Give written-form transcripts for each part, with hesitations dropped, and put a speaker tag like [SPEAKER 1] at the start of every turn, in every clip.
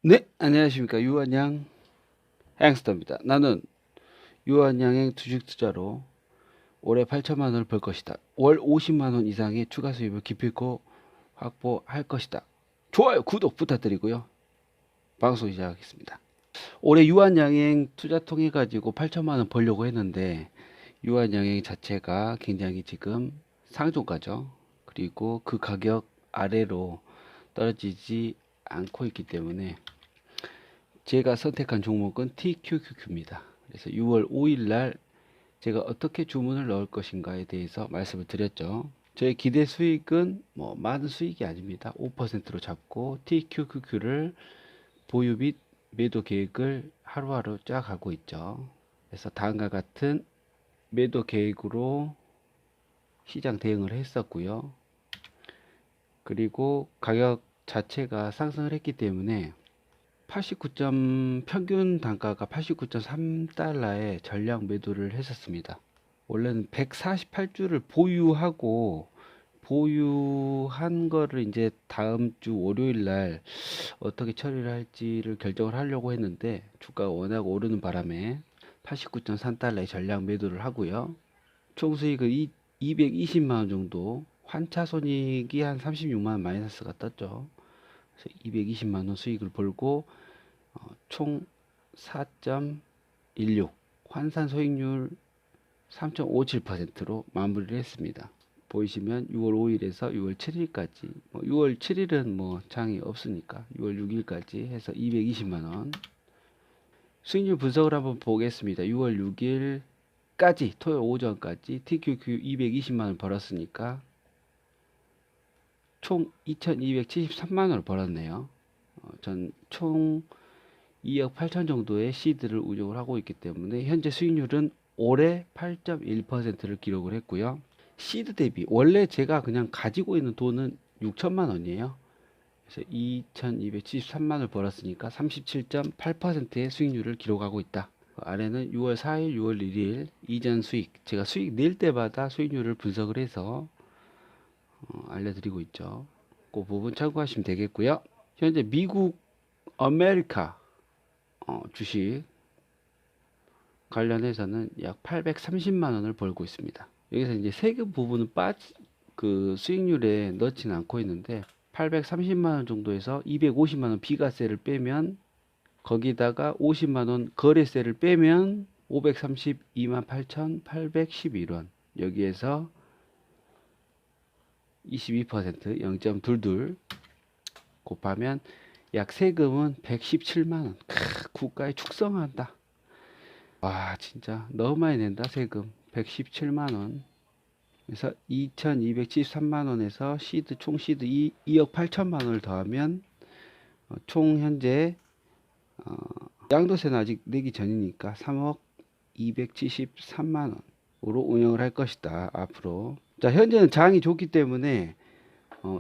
[SPEAKER 1] 네, 안녕하십니까. 유한양 행스터입니다. 나는 유한양행 주식 투자로 올해 8천만 원을 벌 것이다. 월 50만 원 이상의 추가 수입을 기필코 확보할 것이다. 좋아요, 구독 부탁드리고요. 방송 시작하겠습니다. 올해 유한양행 투자 통해 가지고 8천만 원 벌려고 했는데 유한양행 자체가 굉장히 지금 상종가죠. 그리고 그 가격 아래로 떨어지지 않고 있기 때문에 제가 선택한 종목은 TQQQ입니다. 그래서 6월 5일 날 제가 어떻게 주문을 넣을 것인가에 대해서 말씀을 드렸죠. 저의 기대 수익은 뭐 많은 수익이 아닙니다. 5%로 잡고 TQQQ를 보유 및 매도 계획을 하루하루 짜가고 있죠. 그래서 다음과 같은 매도 계획으로 시장 대응을 했었고요. 그리고 가격 자체가 상승을 했기 때문에 89점 평균 단가가 89.3달러에 전량 매도를 했었습니다. 원래는 148주를 보유한 거를 이제 다음 주 월요일 날 어떻게 처리를 할지를 결정을 하려고 했는데 주가가 워낙 오르는 바람에 89.3달러에 전량 매도를 하고요. 총 수익은 220만 원 정도, 환차 손익이 한 36만 원 마이너스가 떴죠. 그래서 220만 원 수익을 벌고 총 4.16, 환산 소익률 3.57%로 마무리를 했습니다. 보이시면 6월 5일에서 6월 7일까지, 6월 7일은 뭐 장이 없으니까 6월 6일까지 해서 220만 원. 수익률 분석을 한번 보겠습니다. 6월 6일까지 토요일 오전까지 TQQ 220만 원 벌었으니까 총 2,273만 원을 벌었네요. 전총 2억 8천 정도의 시드를 운용을 하고 있기 때문에 현재 수익률은 올해 8.1%를 기록을 했고요. 시드 대비 원래 제가 그냥 가지고 있는 돈은 6천만 원이에요. 그래서 2,273만 원을 벌었으니까 37.8%의 수익률을 기록하고 있다. 그 아래는 6월 4일, 6월 1일 이전 수익, 제가 수익 낼 때마다 수익률을 분석을 해서 알려드리고 있죠. 그 부분 참고하시면 되겠고요. 현재 미국 아메리카 주식 관련해서는 약 830만 원을 벌고 있습니다. 여기서 이제 세금 부분은 그 수익률에 넣지는 않고 있는데 830만 원 정도에서 250만 원 비과세를 빼면 거기다가 50만 원 거래세를 빼면 532만 8,811원. 여기에서 22% 0.22 곱하면 약 세금은 117만 원. 국가에 축성한다. 와, 진짜 너무 많이 낸다, 세금. 117만 원. 그래서 2,273만 원에서 총 시드 2억 8천만 원을 더하면 총 현재 양도세는 아직 내기 전이니까 3억 273만 원으로 운영을 할 것이다, 앞으로. 자, 현재는 장이 좋기 때문에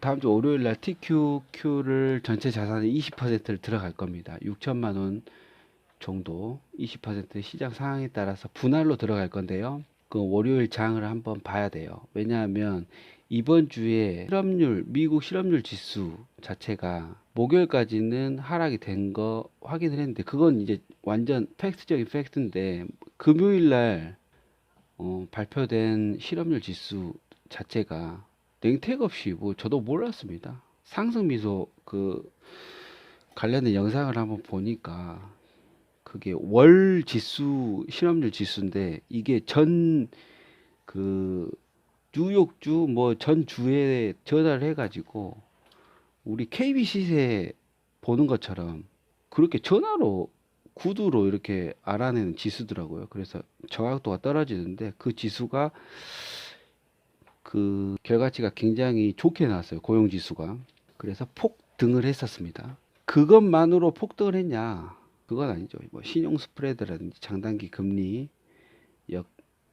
[SPEAKER 1] 다음 주 월요일 날 TQQ를 전체 자산의 20%를 들어갈 겁니다. 6천만 원 정도 20% 시장 상황에 따라서 분할로 들어갈 건데요. 그 월요일 장을 한번 봐야 돼요. 왜냐하면 이번 주에 미국 실업률 지수 자체가 목요일까지는 하락이 된 거 확인을 했는데 그건 이제 완전 팩트적인 팩트인데 금요일 날 발표된 실업률 지수 자체가 냉택 없이 뭐 저도 몰랐습니다. 상승 미소 그 관련된 영상을 한번 보니까 그게 월 지수, 실업률 지수인데 이게 전 그 뉴욕주 뭐 전 주에 전화를 해가지고 우리 KB 시세 보는 것처럼 그렇게 전화로 구두로 이렇게 알아내는 지수더라고요. 그래서 정확도가 떨어지는데 그 지수가 그 결과치가 굉장히 좋게 나왔어요. 고용 지수가. 그래서 폭등을 했었습니다. 그것만으로 폭등을 했냐? 그건 아니죠. 뭐 신용 스프레드라든지 장단기 금리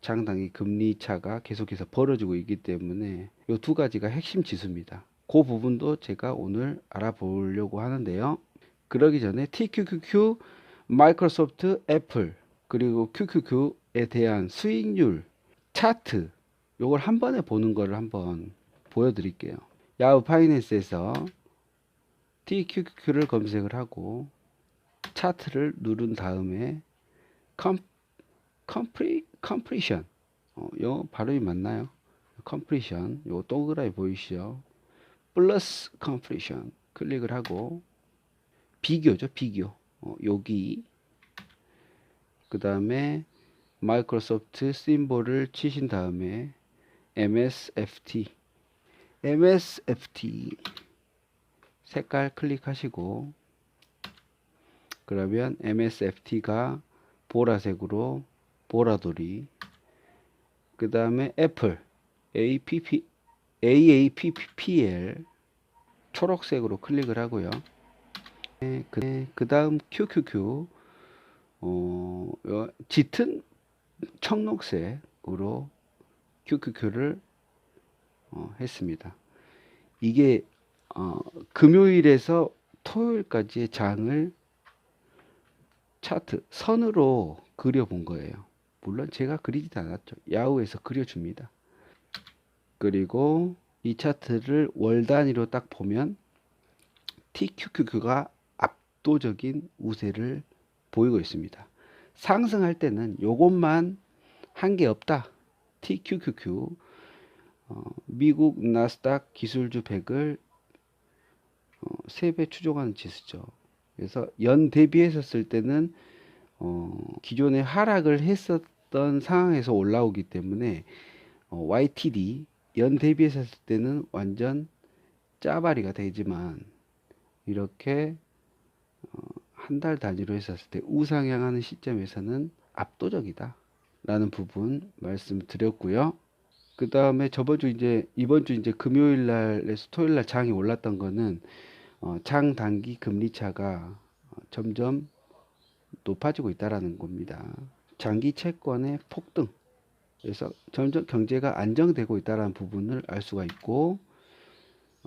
[SPEAKER 1] 장단기 금리 차가 계속해서 벌어지고 있기 때문에 이 두 가지가 핵심 지수입니다. 그 부분도 제가 오늘 알아보려고 하는데요. 그러기 전에 TQQQ, 마이크로소프트, 애플 그리고 QQQ에 대한 수익률 차트 요걸 한 번에 보는 거를 한번 보여드릴게요. 야후 파이낸스에서 TQQQ를 검색을 하고 차트를 누른 다음에 컴프리션, 요 발음이 맞나요? 컴프리션, 요 동그라미 보이시죠? 플러스 컴프리션 클릭을 하고 비교죠, 비교. 여기 그 다음에 마이크로소프트 심볼을 치신 다음에 MSFT 색깔 클릭하시고, 그러면 MSFT가 보라색으로 보라돌이, 그 다음에 애플 AAPPL 초록색으로 클릭을 하고요. 그 다음 QQQ 짙은 청록색으로 QQQ를 했습니다. 이게 금요일에서 토요일까지의 장을 차트 선으로 그려본 거예요. 물론 제가 그리지도 않았죠. 야후에서 그려줍니다. 그리고 이 차트를 월 단위로 딱 보면 TQQQ가 압도적인 우세를 보이고 있습니다. 상승할 때는 요것만 한 게 없다. TQQQ 미국 나스닥 기술주 100을 3배 추종하는 지수죠. 그래서 연 대비했었을 때는 기존에 하락을 했었던 상황에서 올라오기 때문에 YTD 연 대비했었을 때는 완전 짜바리가 되지만, 이렇게 한 달 단위로 했었을 때 우상향하는 시점에서는 압도적이다 라는 부분 말씀드렸고요. 그 다음에 이번 주 이제 금요일 날에서 토요일 날 장이 올랐던 거는 장 단기 금리 차가 점점 높아지고 있다라는 겁니다. 장기 채권의 폭등, 그래서 점점 경제가 안정되고 있다라는 부분을 알 수가 있고,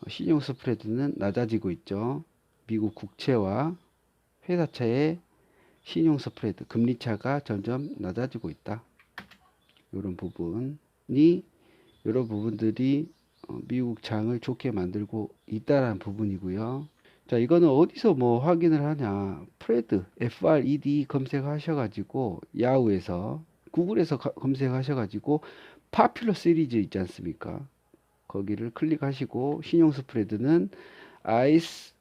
[SPEAKER 1] 신용 스프레드는 낮아지고 있죠. 미국 국채와 회사차의 신용 스프레드, 금리 차가 점점 낮아지고 있다. 이런 부분들이 미국 장을 좋게 만들고 있다라는 부분이고요. 자, 이거는 어디서 뭐 확인을 하냐? 프레드, FRED 검색하셔가지고 야후에서, 구글에서 검색하셔가지고 파퓰러 시리즈 있지 않습니까? 거기를 클릭하시고 신용 스프레드는 ICE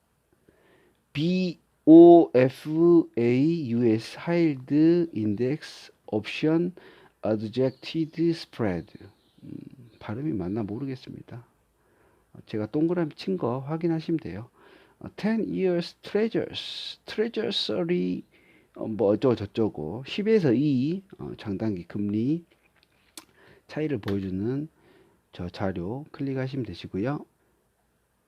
[SPEAKER 1] BOFAUS 하일드 인덱스 옵션 adjusted spread. 발음이 맞나 모르겠습니다. 제가 동그라미 친 거 확인하시면 돼요. 10 years treasury 뭐 어쩌고 저쩌고 10에서 2 장단기 금리 차이를 보여주는 저 자료 클릭하시면 되시고요.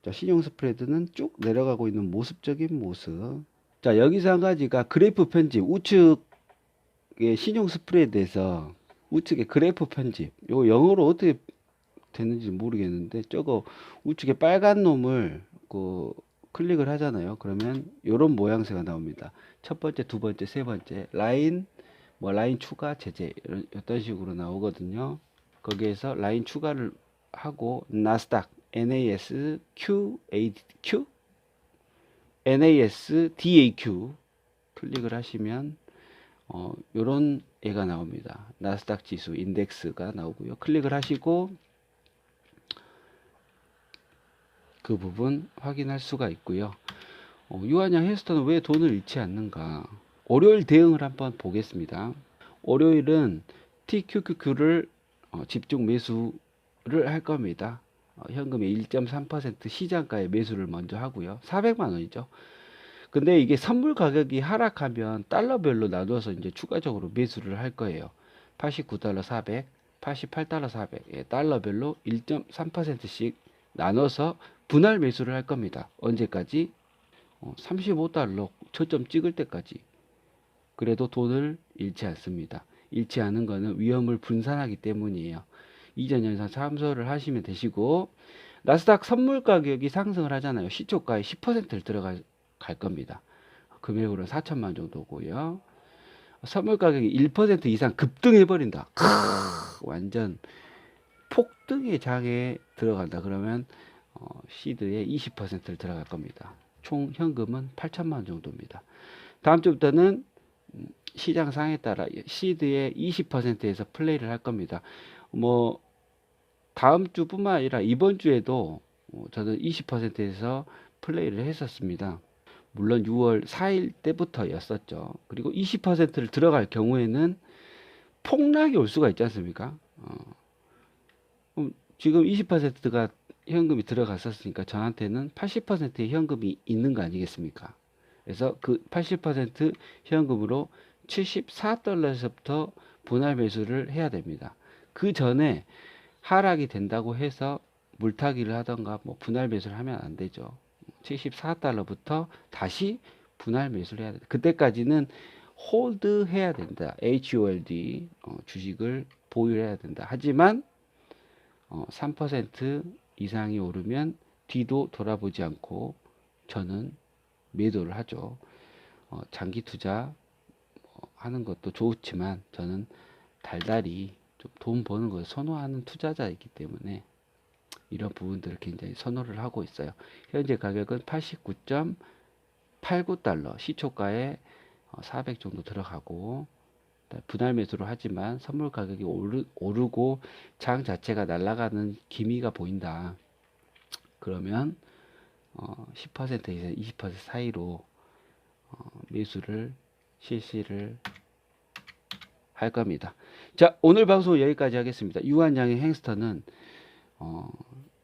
[SPEAKER 1] 자, 신용 스프레드는 쭉 내려가고 있는 모습적인 모습. 자, 여기서 한 가지가 그래프 편집, 우측의 신용 스프레드에서 우측의 그래프 편집, 이거 영어로 어떻게 됐는지 모르겠는데, 저거 우측에 빨간 놈을 클릭을 하잖아요. 그러면 이런 모양새가 나옵니다. 첫 번째, 두 번째, 세 번째 라인, 라인 추가, 제재, 이런 식으로 나오거든요. 거기에서 라인 추가를 하고 나스닥 NASDAQ 클릭을 하시면 요런 애가 나옵니다. 나스닥 지수 인덱스가 나오고요. 클릭을 하시고 그 부분 확인할 수가 있고요. 유한양 헬스톤은 왜 돈을 잃지 않는가? 월요일 대응을 한번 보겠습니다. 월요일은 TQQQ를 집중 매수를 할 겁니다. 현금의 1.3% 시장가의 매수를 먼저 하고요. 400만 원이죠. 근데 이게 선물 가격이 하락하면 달러별로 나눠서 이제 추가적으로 매수를 할 거예요. 89달러 400, 88달러 400, 예, 달러별로 1.3%씩 나눠서 분할 매수를 할 겁니다. 언제까지? 35달러 저점 찍을 때까지. 그래도 돈을 잃지 않습니다. 잃지 않은 거는 위험을 분산하기 때문이에요. 이전 현상 참조를 하시면 되시고, 나스닥 선물 가격이 상승을 하잖아요. 시초가의 10%를 들어갈 겁니다. 금액으로는 4천만 정도고요. 선물 가격이 1% 이상 급등해 버린다. 완전 폭등의 장에 들어간다. 그러면 시드의 20%를 들어갈 겁니다. 총 현금은 8천만 원 정도입니다. 다음 주부터는 시장 상황에 따라 시드의 20%에서 플레이를 할 겁니다. 뭐 다음 주뿐만 아니라 이번 주에도 저는 20%에서 플레이를 했었습니다. 물론 6월 4일 때부터였었죠. 그리고 20%를 들어갈 경우에는 폭락이 올 수가 있지 않습니까? 지금 20%가 현금이 들어갔었으니까 저한테는 80%의 현금이 있는 거 아니겠습니까? 그래서 그 80% 현금으로 74달러에서부터 분할 매수를 해야 됩니다. 그 전에 하락이 된다고 해서 물타기를 하던가 뭐 분할 매수를 하면 안 되죠. 74달러부터 다시 분할 매수를 해야 된다. 그때까지는 홀드 해야 된다. HOLD 주식을 보유해야 된다. 하지만 3% 이상이 오르면 뒤도 돌아보지 않고 저는 매도를 하죠. 장기 투자 하는 것도 좋지만 저는 달달이 좀 돈 버는 것을 선호하는 투자자이기 때문에 이런 부분들을 굉장히 선호를 하고 있어요. 현재 가격은 89.89달러, 시초가에 400 정도 들어가고 분할 매수를 하지만 선물 가격이 오르고 장 자체가 날아가는 기미가 보인다. 그러면 10%에서 20% 사이로 매수를 실시를 할 겁니다. 자, 오늘 방송 여기까지 하겠습니다. 유한양의 햄스터는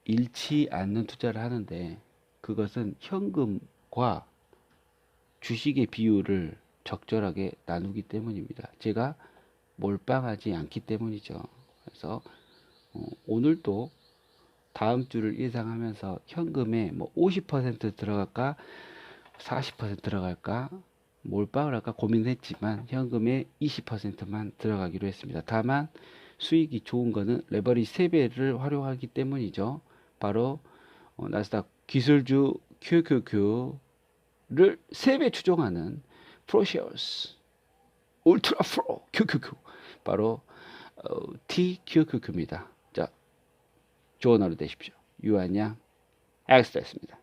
[SPEAKER 1] 잃지 않는 투자를 하는데 그것은 현금과 주식의 비율을 적절하게 나누기 때문입니다. 제가 몰빵하지 않기 때문이죠. 그래서 오늘도 다음 주를 예상하면서 현금에 뭐 50% 들어갈까 40% 들어갈까 몰빵을 할까 고민했지만 현금에 20%만 들어가기로 했습니다. 다만 수익이 좋은 거는 레버리지 3배를 활용하기 때문이죠. 바로 나스닥 기술주 QQQ를 3배 추종하는 프로시어스 울트라 프로 QQQ 바로 TQQQ입니다. 자, 좋은 하루 되십시오. 유한양 엑스트였습니다.